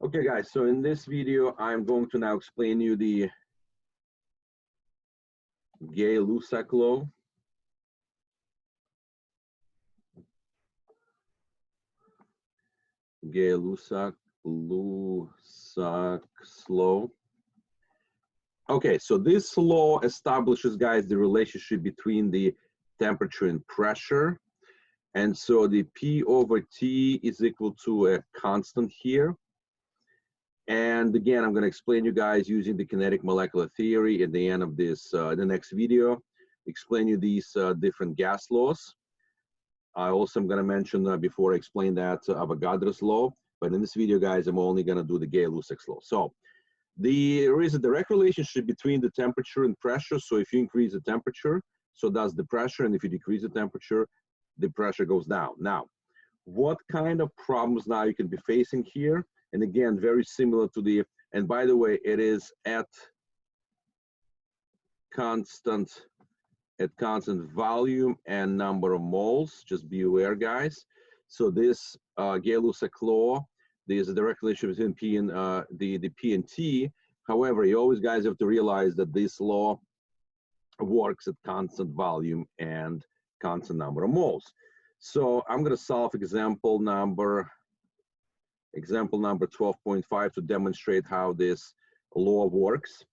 Okay guys, so in this video, I'm going to now explain you the Gay-Lussac law. Gay-Lussac law. Okay, so this law establishes, guys, the relationship between the temperature and pressure. And so the P over T is equal to a constant here. And again, I'm going to explain you guys using the kinetic molecular theory at the end of this, the next video, explain you these different gas laws. I also am going to mention before I explain that Avogadro's law, but in this video, guys, I'm only going to do the Gay-Lussac law. So there is a direct relationship between the temperature and pressure. So if you increase the temperature, so does the pressure, and if you decrease the temperature, the pressure goes down. Now, what kind of problems now you can be facing here? And again, very similar to the, and by the way, it is at constant volume and number of moles. Just be aware, guys. So this Gay-Lussac law, there's a direct relationship between P and the P and T. However, you always, guys, have to realize that this law works at constant volume and constant number of moles. So I'm going to solve example number 12.5 to demonstrate how this law works.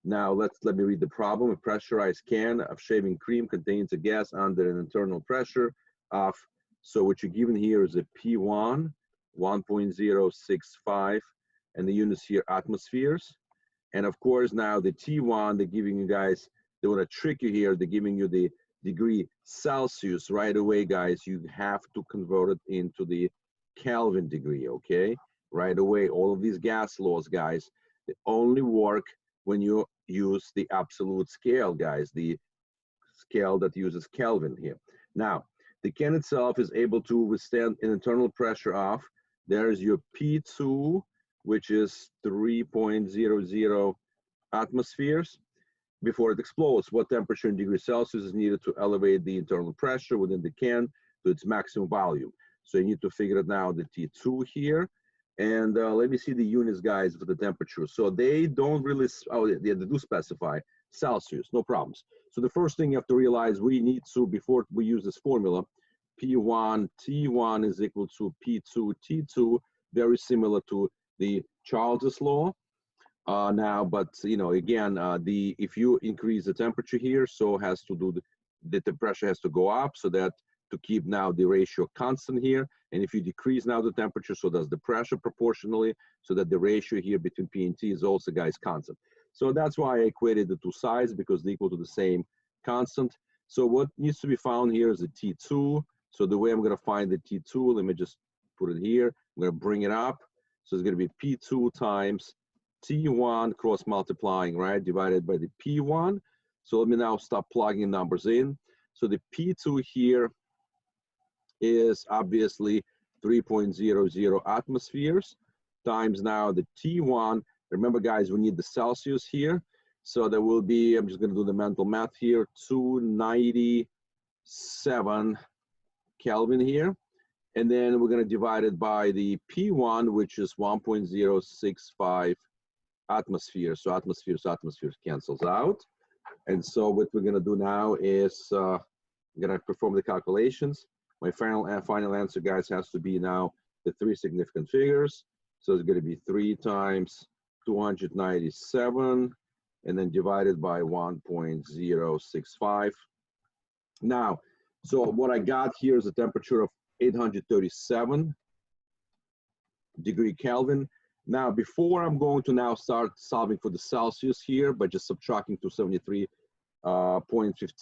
Now let me read the problem. A pressurized can of shaving cream contains a gas under an internal pressure of, so what you're given here is a P1, 1.065, and the units here atmospheres. And of course now the T1, they're giving you guys, they want to trick you here, they're giving you the degree Celsius. Right away, guys, you have to convert it into the Kelvin degree, okay? Right away, all of these gas laws, guys, they only work when you use the absolute scale, guys, the scale that uses Kelvin here. Now, the can itself is able to withstand an internal pressure of, there's your P2, which is 3.00 atmospheres. Before it explodes, what temperature in degrees Celsius is needed to elevate the internal pressure within the can to its maximum volume? So you need to figure it out, the T2 here. And let me see the units, guys, for the temperature. So they don't really, they do specify Celsius, no problems. So the first thing you have to realize, we need to, before we use this formula, P1 T1 is equal to P2 T2, very similar to the Charles's law. Now, but you know, again, if you increase the temperature here, so has to do the pressure has to go up, so that to keep now the ratio constant here. And if you decrease now the temperature, so does the pressure proportionally, so that the ratio here between P and T is also, guys, constant. So that's why I equated the two sides, because they're equal to the same constant. So what needs to be found here is the T2. So the way I'm going to find the T2, let me just put it here. I'm going to bring it up. So it's going to be P2 times T1 cross multiplying, right, divided by the P1. So let me now start plugging numbers in. So the P2 here is obviously 3.00 atmospheres times now the T1. Remember, guys, we need the Celsius here. So there will be, I'm just going to do the mental math here, 297 Kelvin here. And then we're going to divide it by the P1, which is 1.065 atmospheres. So atmospheres cancels out. And so what we're going to do now is I'm going to perform the calculations. My final answer, guys, has to be now the three significant figures. So it's going to be 3 times 297 and then divided by 1.065. Now, so what I got here is a temperature of 837 degree Kelvin. Now, before I'm going to now start solving for the Celsius here by just subtracting 273.15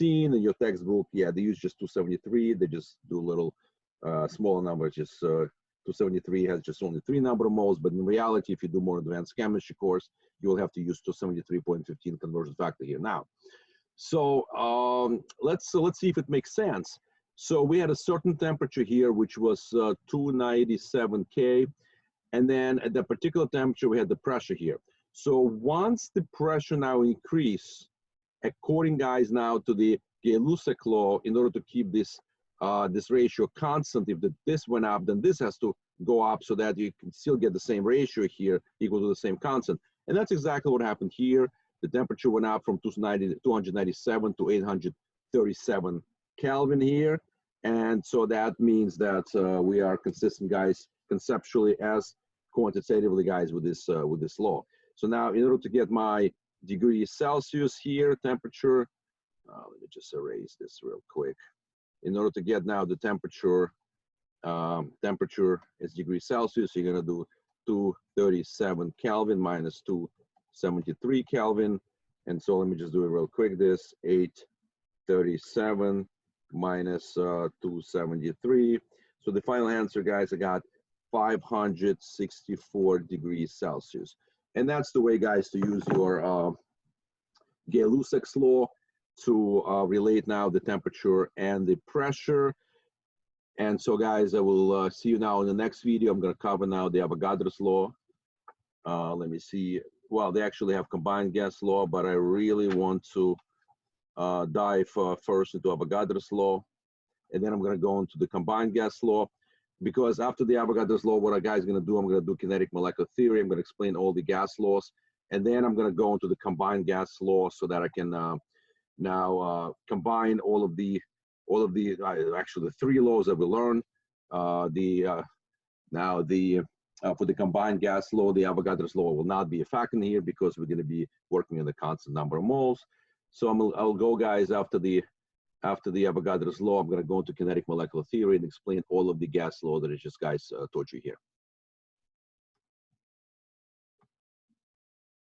in your textbook, yeah, they use just 273. They just do a little smaller number, just 273 has just only 3 number of moles, but in reality, if you do more advanced chemistry course, you will have to use 273.15 conversion factor here. Now, so let's see if it makes sense. So we had a certain temperature here, which was 297 K. And then at that particular temperature, we had the pressure here. So once the pressure now increase, according, guys, now to the Gay-Lussac law, in order to keep this this ratio constant, if this went up, then this has to go up so that you can still get the same ratio here equal to the same constant. And that's exactly what happened here. The temperature went up from 297 to 837 Kelvin here. And so that means that we are consistent, guys, conceptually as quantitatively, guys, with this law. So now in order to get my degrees Celsius here, temperature, let me just erase this real quick. In order to get now the temperature, temperature is degrees Celsius, you're gonna do 237 Kelvin minus 273 Kelvin. And so let me just do it real quick. This 837 minus 273. So the final answer, guys, I got 564 degrees Celsius. And that's the way, guys, to use your Gay-Lussac's law to relate now the temperature and the pressure. And so, guys, I will see you now in the next video. I'm going to cover now the Avogadro's law. Let me see. Well, they actually have combined gas law, but I really want to dive first into Avogadro's law. And then I'm going to go into the combined gas law. Because after the Avogadro's law, what a guy's going to do, I'm going to do kinetic molecular theory. I'm going to explain all the gas laws. And then I'm going to go into the combined gas law so that I can now combine all of the actually the three laws that we learned. For the combined gas law, the Avogadro's law will not be a factor in here because we're going to be working on the constant number of moles. So I'll go, guys, after the Avogadro's law, I'm going to go into kinetic molecular theory and explain all of the gas law that I just, guys, taught you here.